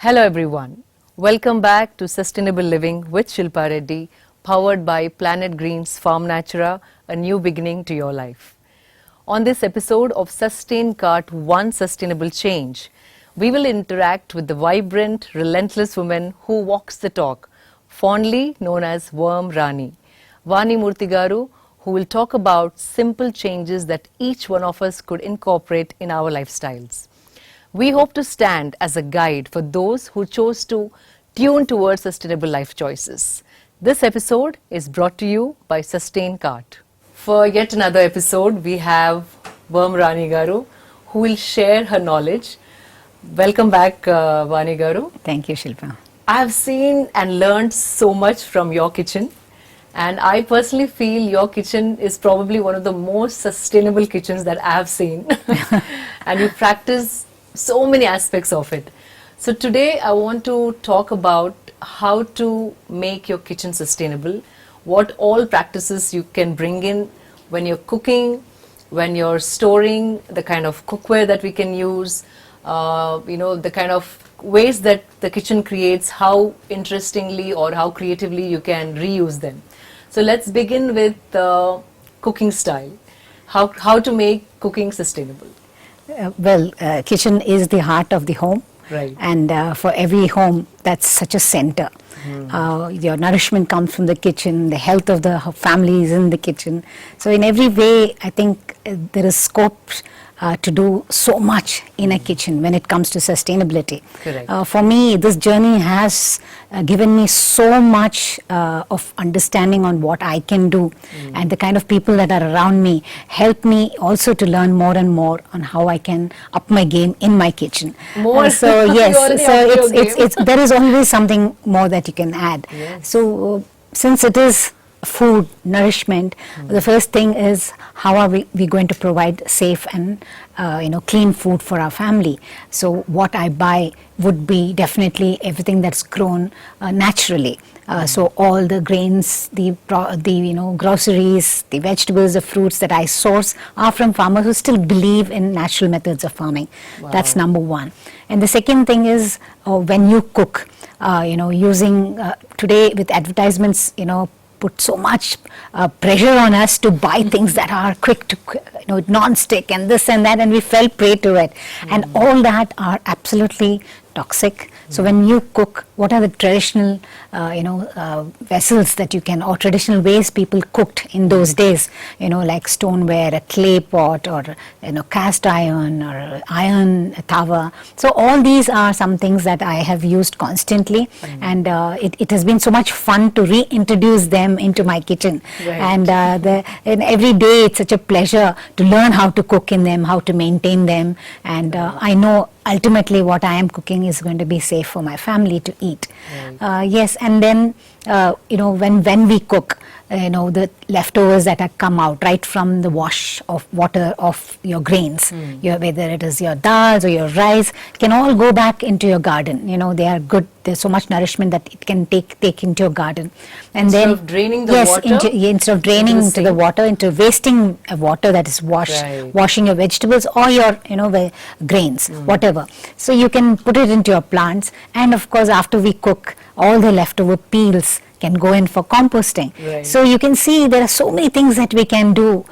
Hello everyone. Welcome back to Sustainable Living with Shilpa Reddy, powered by Planet Green's Farm Natura, a new beginning to your life. On this episode of SustainKart One Sustainable Change, we will interact with the vibrant, relentless woman who walks the talk, fondly known as Worm Rani, Vani Murtigaru, who will talk about simple changes that each one of us could incorporate in our lifestyles. We hope to stand as a guide for those who chose to tune towards sustainable life choices. This episode is brought to you by SustainKart. For yet another episode, we have Worm Rani Garu, who will share her knowledge. Welcome back, Vani Garu. Thank you, Shilpa. I have seen and learned so much from your kitchen. And I personally feel your kitchen is probably one of the most sustainable kitchens that I have seen. And you practice so many aspects of it. So today I want to talk about how to make your kitchen sustainable, what all practices you can bring in when you're cooking, when you're storing, the kind of cookware that we can use, the kind of ways that the kitchen creates, how interestingly or how creatively you can reuse them. So let's begin with cooking style. How to make cooking sustainable. Kitchen is the heart of the home, right? And for every home, that's such a center. Your nourishment comes from the kitchen, the health of the family is in the kitchen. So in every way, I think there is scope to do so much in a kitchen when it comes to sustainability. Correct. For me, this journey has given me so much of understanding on what I can do, and the kind of people that are around me help me also to learn more and more on how I can up my game in my kitchen. More. So yes, so there is always something more that you can add. Yes. So since it is food, nourishment, the first thing is how are we going to provide safe and clean food for our family. So what I buy would be definitely everything that's grown naturally. So all the grains, the groceries, the vegetables, the fruits that I source are from farmers who still believe in natural methods of farming. Wow. That's number one. And the second thing is when you cook, using today with advertisements, put so much pressure on us to buy things that are quick to, non-stick and this and that, and we fell prey to it. And all that are absolutely toxic. So when you cook, what are the traditional, vessels that you can, or traditional ways people cooked in those days, like stoneware, a clay pot, or, cast iron, or iron tawa. So all these are some things that I have used constantly, and it has been so much fun to reintroduce them into my kitchen. Right. And every day it's such a pleasure to learn how to cook in them, how to maintain them, and I know ultimately what I am cooking is going to be safe for my family to eat. Right. Yes, and then when we cook, the leftovers that have come out right from the wash of water of your grains, whether it is your dals or your rice, can all go back into your garden. They are good. There's so much nourishment that it can take into your garden. And instead then of draining the water, instead of draining into the water, into wasting water that is washing your vegetables or your grains, whatever. So you can put it into your plants, and of course after we cook, all the leftover peels can go in for composting. Right. So you can see there are so many things that we can do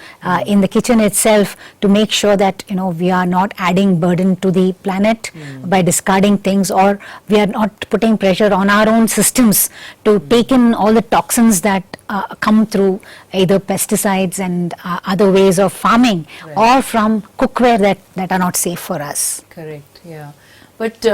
in the kitchen itself to make sure that we are not adding burden to the planet by discarding things, or we are not putting pressure on our own systems to take in all the toxins that come through either pesticides and other ways of farming, or from cookware that are not safe for us. Correct, yeah. But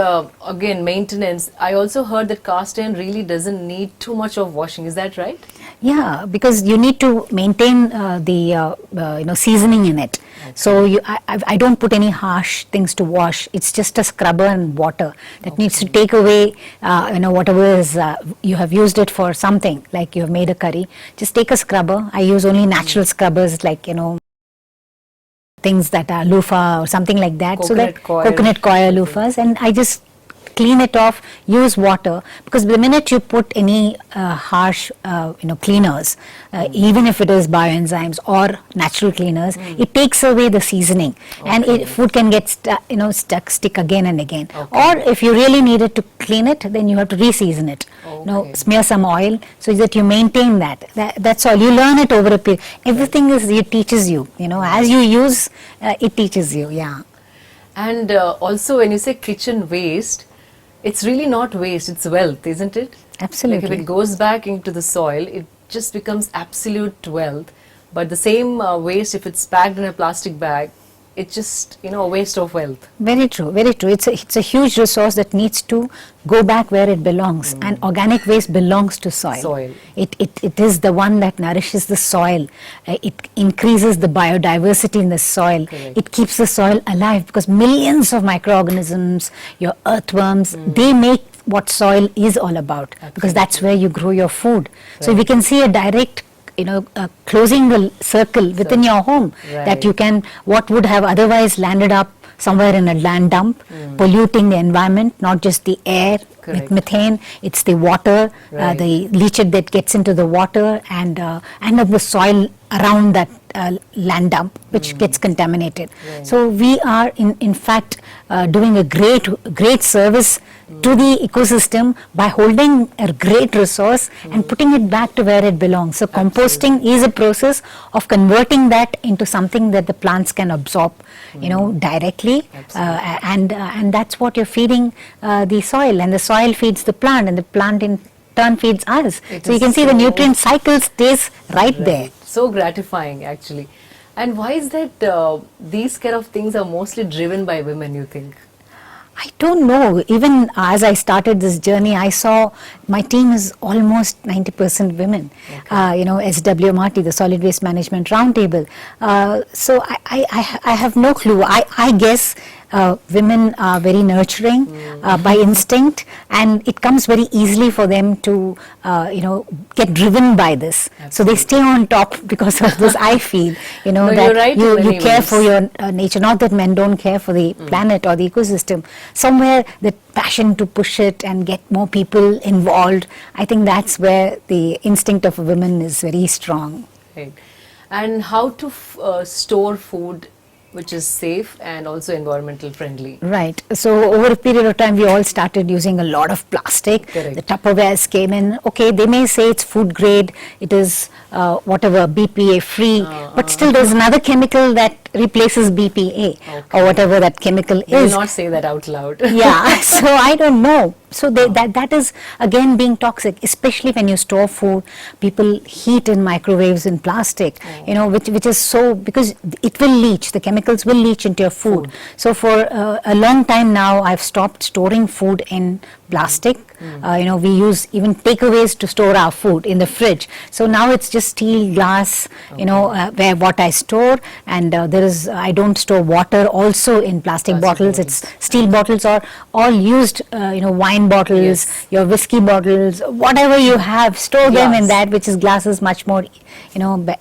again, maintenance, I also heard that cast iron really doesn't need too much of washing. Is that right? Yeah, because you need to maintain the seasoning in it. Okay. So I don't put any harsh things to wash. It's just a scrubber and water that needs to take away whatever is you have used it for something, like you have made a curry. Just take a scrubber. I use only natural scrubbers, like things that are loofah or something like that. Coconut coir loofahs, and I just clean it off, use water, because the minute you put any harsh cleaners, even if it is bioenzymes or natural cleaners, it takes away the seasoning, and food can get stick again and again. Or if you really need it to clean it, then you have to re-season it. Smear some oil so that you maintain that's all. You learn it over a period. Everything it teaches you, as you use, it teaches you. And also, when you say kitchen waste, it's really not waste, it's wealth, isn't it? Absolutely. Like if it goes back into the soil, it just becomes absolute wealth. But the same waste, if it's packed in a plastic bag, it's just, a waste of wealth. Very true, very true. It's a huge resource that needs to go back where it belongs. And organic waste belongs to soil. It is the one that nourishes the soil. It increases the biodiversity in the soil. Correct. It keeps the soil alive, because millions of microorganisms, your earthworms, they make what soil is all about. Absolutely. Because that's where you grow your food. So we can see a direct closing the circle within your home, that you can, what would have otherwise landed up somewhere in a land dump, polluting the environment, not just the air with methane, it's the water, the leachate that gets into the water, and of the soil around that land dump, which gets contaminated. So we are in fact doing a great service to the ecosystem by holding a great resource and putting it back to where it belongs. So composting is a process of converting that into something that the plants can absorb, directly, and that's what you're feeding the soil, and the soil feeds the plant, and the plant in turn feeds us. So you can see the nutrient cycle stays right there. So gratifying, actually. And why is that these kind of things are mostly driven by women, you think? I don't know. Even as I started this journey, I saw my team is almost 90% women. SWMRT, the Solid Waste Management Roundtable. So I have no clue. I guess women are very nurturing by instinct, and it comes very easily for them to get driven by this. Absolutely. So they stay on top because of this. I feel no, that right, you care for your nature, not that men don't care for the planet or the ecosystem. Somewhere the passion to push it and get more people involved, I think that's where the instinct of a woman is very strong. Right. And how to store food which is safe and also environmental friendly. Right. So over a period of time, we all started using a lot of plastic. Correct. The Tupperwares came in. Okay, they may say it's food grade, it is whatever, BPA free, but still there's another chemical that replaces BPA or whatever that chemical is. You will not say that out loud. Yeah, so I don't know. So that is again being toxic, especially when you store food. People heat in microwaves in plastic, which is so, because it will leach, the chemicals will leach into your food. So for a long time now, I've stopped storing food in plastic. We use even takeaways to store our food in the fridge. So now it's just steel, glass, where what I store, and I don't store water also in plastic bottles. It's steel bottles, or all used, wine bottles, your whiskey bottles, whatever you have, store them in that, which is glass is much more,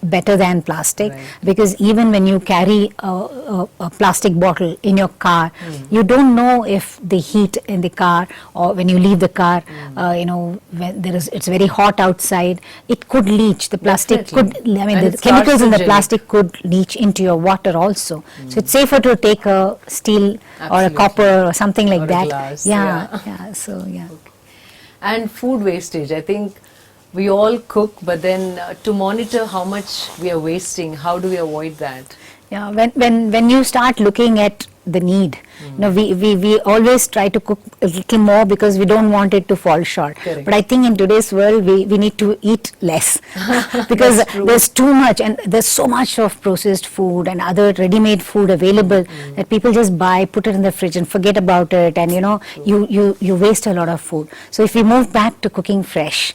better than plastic, because even when you carry a plastic bottle in your car, you don't know if the heat in the car, or when you leave the car, when it's very hot outside, it could leach. The plastic the chemicals in the plastic could leach into your water also. So it's safer to take a steel or a copper or something like that. Glass, Okay. And food wastage, I think we all cook, but then to monitor how much we are wasting, how do we avoid that? Yeah, when you start looking at the need, we always try to cook a little more because we don't want it to fall short. Correct. But I think in today's world we need to eat less because there's too much, and there's so much of processed food and other ready-made food available that people just buy, put it in the fridge and forget about it, and you waste a lot of food. So if we move back to cooking fresh,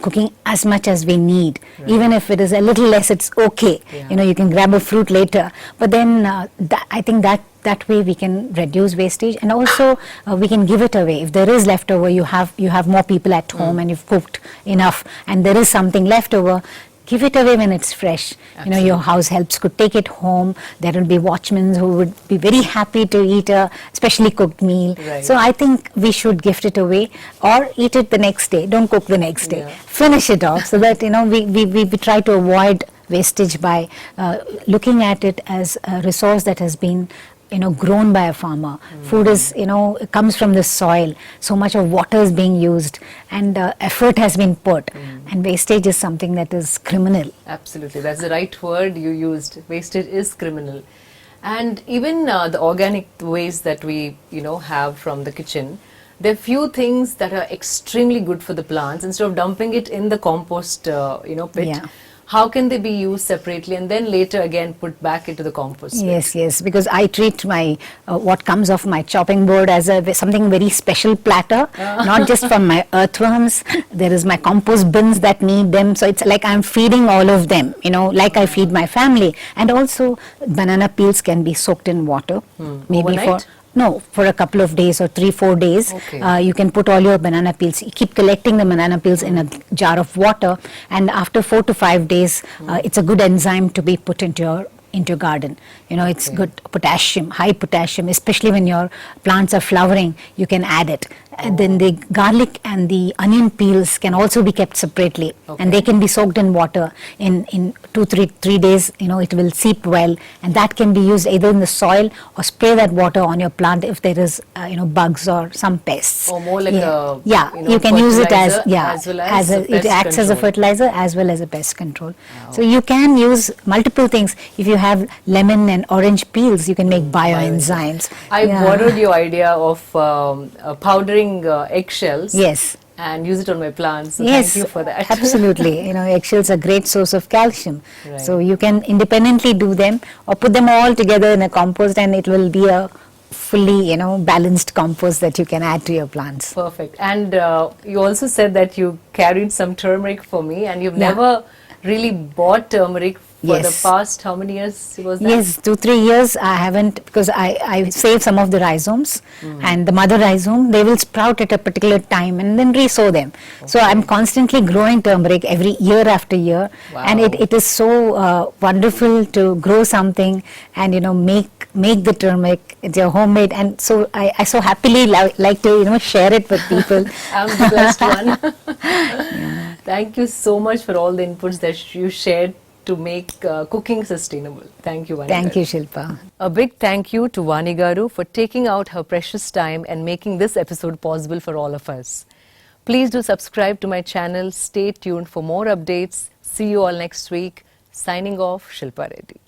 cooking as much as we need, even if it is a little less, it's okay. You can grab a fruit later, but then I think that way we can reduce wastage, and also we can give it away. If there is leftover, you have more people at home and you've cooked enough and there is something left over, give it away when it's fresh. You know, your house helps could take it home. There will be watchmen who would be very happy to eat a specially cooked meal. Right. So I think we should gift it away or eat it the next day. Don't cook the next day. Yeah. Finish it off so that, you know, we try to avoid wastage by looking at it as a resource that has been, you know, grown by a farmer. Food is, you know, it comes from the soil. So much of water is being used and effort has been put. And wastage is something that is criminal. Absolutely, that's the right word you used. Wastage is criminal. And even the organic waste that we, you know, have from the kitchen, there are few things that are extremely good for the plants. Instead of dumping it in the compost, you know, pit, Yeah. how can they be used separately and then later again put back into the compost pit? Yes, yes, because I treat my what comes off my chopping board as a something very special platter, not just from my earthworms. There is my compost bins that need them, so it's like I'm feeding all of them, you know, like I feed my family. And also, banana peels can be soaked in water, maybe Overnight? for a couple of days or 3-4 days. Okay. You can put all your banana peels. You keep collecting the banana peels in a jar of water, and after 4 to 5 days, it's a good enzyme to be put into your garden. You know, it's good potassium, high potassium, especially when your plants are flowering, you can add it. And then the garlic and the onion peels can also be kept separately, and they can be soaked in water in 2-3 days. You know, it will seep well, and that can be used either in the soil or spray that water on your plant if there is you know, bugs or some pests. Or more like a, yeah, you know, you can use it as fertilizer as well as it pest acts as a control. fertilizer as well as a pest control. So you can use multiple things. If you have lemon and orange peels, you can make bioenzymes. I borrowed your idea of powdering eggshells. Yes. And use it on my plants. So Yes, thank you for that. absolutely. You know, eggshells are a great source of calcium. Right. So you can independently do them or put them all together in a compost, and it will be a fully, you know, balanced compost that you can add to your plants. Perfect. And you also said that you carried some turmeric for me, and you've Yeah. never really bought turmeric for the Yes. past, how many years was that? Yes, 2-3 years I haven't, because I save some of the rhizomes and the mother rhizome, they will sprout at a particular time and then resow them. So I'm constantly growing turmeric every year after year. And Wow. it is so wonderful to grow something and, you know, make the turmeric. It's your homemade, and so I so happily like to, you know, share it with people. I'm the blessed one. Thank you so much for all the inputs that you shared to make cooking sustainable. Thank you, Vani Thank garu. you, Shilpa. A big thank you to Vani garu for taking out her precious time and making this episode possible for all of us. Please do subscribe to my channel. Stay tuned for more updates. See you all next week. Signing off, Shilpa Reddy.